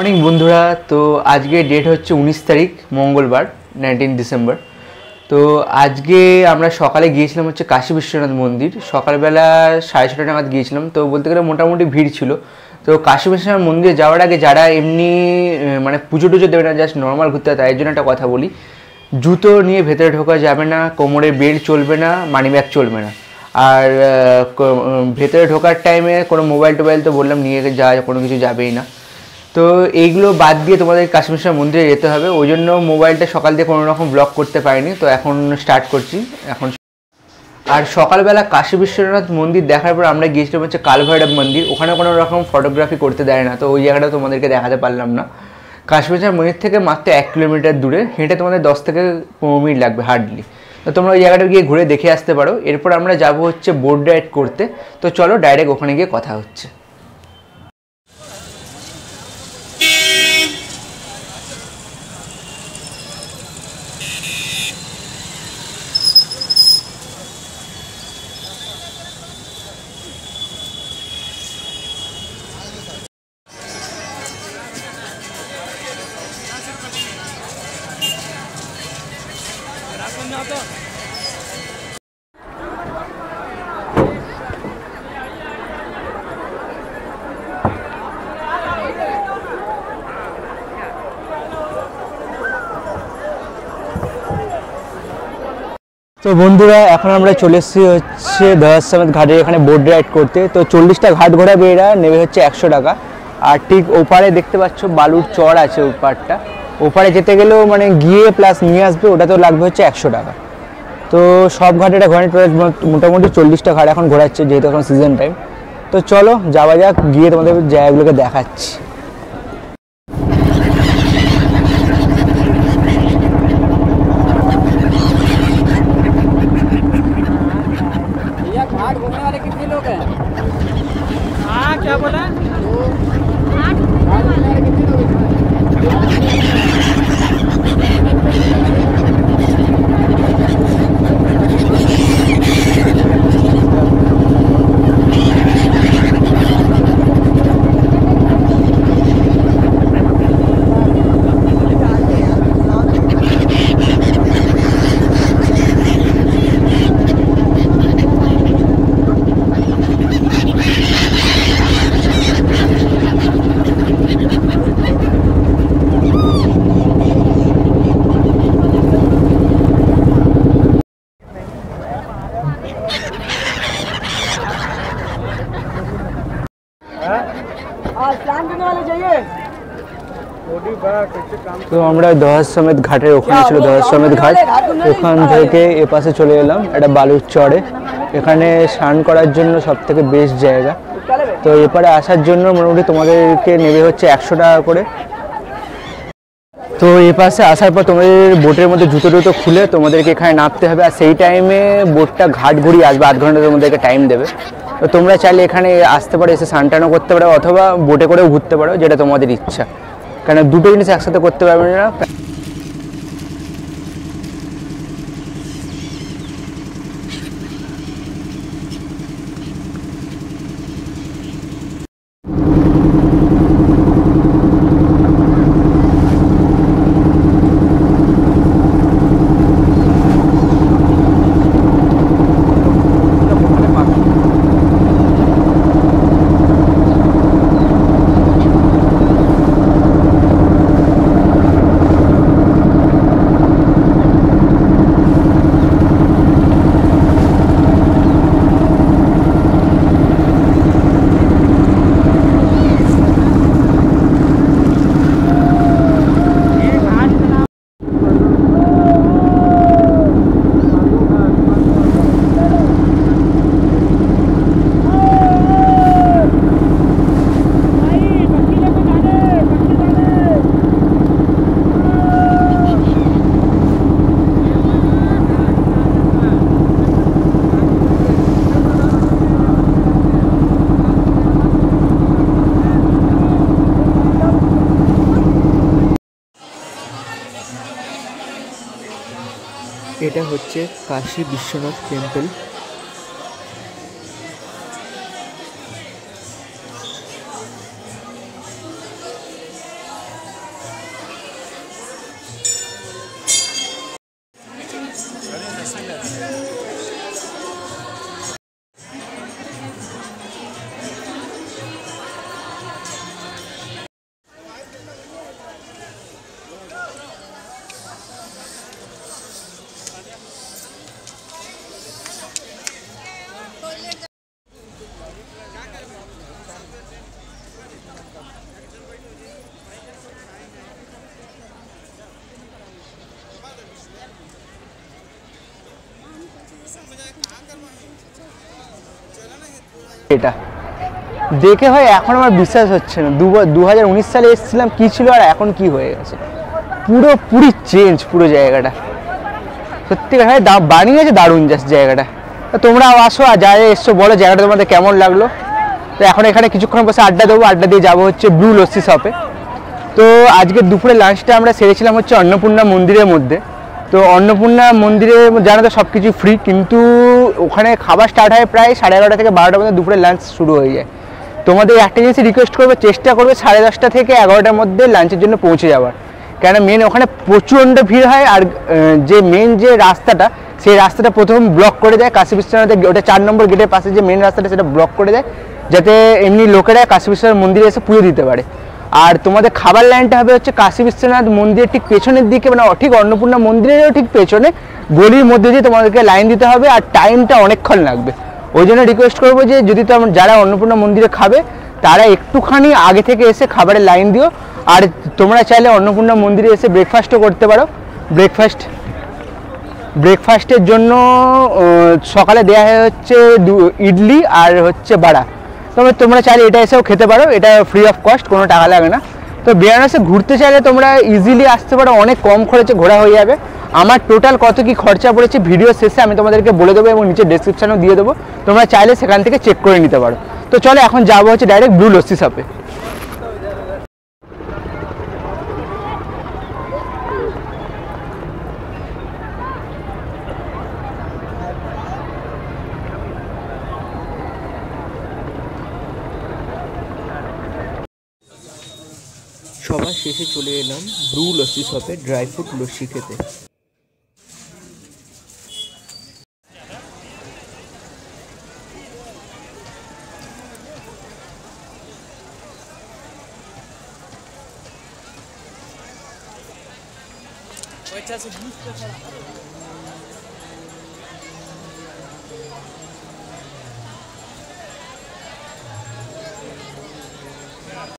Morning বন্ধুরা। তো আজকে ডেট হচ্ছে 19 তারিখ মঙ্গলবার 19 ডিসেম্বর। তো আজকে আমরা সকালে গিয়েছিলাম হচ্ছে কাশী বিশ্বনাথ মন্দির। সকালবেলা 6:30 নাগাদ গিয়েছিলাম। তো বলতে গেলে মোটামুটি ভিড় ছিল। তো কাশী বিশ্বনাথ মন্দিরে যাওয়ার আগে যারা এমনি মানে পুজো টুজো দেবে না, জাস্ট নর্মাল ঘুরতে হয়, তাই জন্য একটা কথা বলি, জুতো নিয়ে ভেতরে ঢোকা যাবে না, কোমরে বেল্ট চলবে না, মানি ব্যাগ চলবে না। আর ভেতরে ঢোকার টাইমে কোনো মোবাইল টোবাইল তো বললাম নিয়ে যাওয়া কোনো কিছু যাবেই না। তো এইগুলো বাদ দিয়ে তোমাদের কাশী বিশ্বনাথ মন্দিরে যেতে হবে। ওই জন্য মোবাইলটা সকাল দিয়ে কোনো রকম ব্লক করতে পারিনি, তো এখন স্টার্ট করছি এখন। আর সকালবেলা কাশী বিশ্বনাথ মন্দির দেখার পর আমরা গিয়েছিলাম হচ্ছে কালভৈরব মন্দির। ওখানে কোনো রকম ফটোগ্রাফি করতে দেয় না, তো ওই জায়গাটা তোমাদেরকে দেখাতে পারলাম না। কাশী বিশ্বনাথ মন্দির থেকে মাত্র 1 কিলোমিটার দূরে, হেঁটে তোমাদের 10 থেকে 15 মিনিট লাগবে হার্ডলি। তো তোমরা ওই জায়গাটা গিয়ে ঘুরে দেখে আসতে পারো। এরপর আমরা যাব হচ্ছে বোট রাইড করতে। তো চলো ডাইরেক্ট ওখানে গিয়ে কথা হচ্ছে। তো বন্ধুরা, এখন আমরা চলে এসেছি হচ্ছে দয়াসমেত ঘাটে, এখানে বোট রাইড করতে। তো 40টা ঘাট ঘোরাবে, এরা নেবে হচ্ছে 100 টাকা। আর ঠিক ওপারে দেখতে পাচ্ছ বালুর চর আছে, ওপারটা। ওপারে যেতে গেলেও মানে গিয়ে প্লাস নিয়ে আসবে, ওটাতেও লাগবে হচ্ছে 100 টাকা। তো সব ঘাটে এটা ঘোরানো মোটামুটি 40টা ঘাট এখন ঘোরাচ্ছে, যেহেতু এখন সিজন টাইম। তো চলো যাওয়া যাক, গিয়ে তোমাদের জায়গাগুলোকে দেখাচ্ছি। घाट घूमने वाले कितने लोग हैं? हाँ, क्या बोला? घाट घूमने वाले कितने लोग हैं? তো আমরা দয়াসমেত ঘাটের ওখানে ছিল দয়াসমেত ঘাট, ওখান থেকে এপাশে চলে এলাম একটা বালুর চরে। এখানে স্নান করার জন্য সব থেকে বেস্ট জায়গা। তো এপারে আসার জন্য মোটামুটি তোমাদেরকে নেবে হচ্ছে 100 টাকা করে। তো এ পাশে আসার পর তোমাদের বোটের মধ্যে জুতো টুতো খুলে তোমাদেরকে এখানে নামতে হবে। আর সেই টাইমে বোটটা ঘাট ঘুরিয়ে আসবে, 8 ঘন্টা তোমাদেরকে টাইম দেবে। তো তোমরা চাইলে এখানে আসতে পারো, এসে স্নান টানও করতে পারো, অথবা বোটে করেও ঘুরতে পারো, যেটা তোমাদের ইচ্ছা। কেন দুটো জিনিস একসাথে করতে পারবে না। এটা হচ্ছে কাশী বিশ্বনাথ টেম্পল। এটা দেখে হয় এখন আমার বিশ্বাস হচ্ছে না, 2019 সালে এসেছিলাম কি ছিল আর এখন কি হয়ে গেছে, পুরোপুরি চেঞ্জ পুরো জায়গাটা। সত্যিকার ভাই বানিয়েছে দারুণ জাস্ট জায়গাটা। তো তোমরাও আসো আর যারা এসছো বলো জায়গাটা তোমাদের কেমন লাগলো। তো এখন এখানে কিছুক্ষণ বসে আড্ডা দেবো, আড্ডা দিয়ে যাবো হচ্ছে ব্লু লস্যি শপে। তো আজকে দুপুরে লাঞ্চটা আমরা সেরেছিলাম হচ্ছে অন্নপূর্ণা মন্দিরের মধ্যে। তো অন্নপূর্ণা মন্দিরে জানো তো সব কিছু ফ্রি, কিন্তু ওখানে খাবার স্টার্ট হয় প্রায় 11:30 থেকে 12টার মধ্যে দুপুরে লাঞ্চ শুরু হয়ে যায়। তোমাদের একটা জিনিস রিকোয়েস্ট করবে, চেষ্টা করবে 10:30 থেকে 11টার মধ্যে লাঞ্চের জন্য পৌঁছে যাওয়ার, কেন মেন ওখানে প্রচণ্ড ভিড় হয়। আর যে মেন যে রাস্তাটা, সেই রাস্তাটা প্রথম ব্লক করে দেয় কাশী বিশ্বনাথের, ওটা 4 নম্বর গেটের পাশে যে মেন রাস্তাটা সেটা ব্লক করে দেয়, যাতে এমনি লোকেরা কাশী বিশ্বনাথ মন্দিরে এসে পুজো দিতে পারে। আর তোমাদের খাবার লাইনটা হবে হচ্ছে কাশী বিশ্বনাথ মন্দিরের ঠিক পেছনের দিকে, মানে ঠিক অন্নপূর্ণা মন্দিরেরও ঠিক পেছনে গলির মধ্যে দিয়ে তোমাদেরকে লাইন দিতে হবে, আর টাইমটা অনেকক্ষণ লাগবে। ওই জন্য রিকোয়েস্ট করবো যে যদি যারা অন্নপূর্ণা মন্দিরে খাবে তারা একটুখানি আগে থেকে এসে খাবারের লাইন দিও। আর তোমরা চাইলে অন্নপূর্ণা মন্দিরে এসে ব্রেকফাস্টও করতে পারো। ব্রেকফাস্টের জন্য সকালে দেওয়া হয় হচ্ছে ইডলি আর হচ্ছে বাড়া। তবে তোমরা চাইলে এটা এসেও খেতে পারো, এটা ফ্রি অফ কস্ট, কোনো টাকা লাগে না। তো বেনারসে ঘুরতে চাইলে তোমরা ইজিলি আসতে পারো, অনেক কম খরচে ঘোরা হয়ে যাবে। আমার টোটাল কত কি খরচা পড়েছে ভিডিও শেষে আমি তোমাদেরকে বলে দেবো এবং নিচে ডেসক্রিপশানেও দিয়ে দেবো, তোমরা চাইলে সেখান থেকে চেক করে নিতে পারো। তো চলো এখন যাবো হচ্ছে ডাইরেক্ট ব্লু লস্যি শপে। সবার শেষে চলে এলাম ব্লু লস্যি শপে ড্রাই ফ্রুট লস্যি খেতে।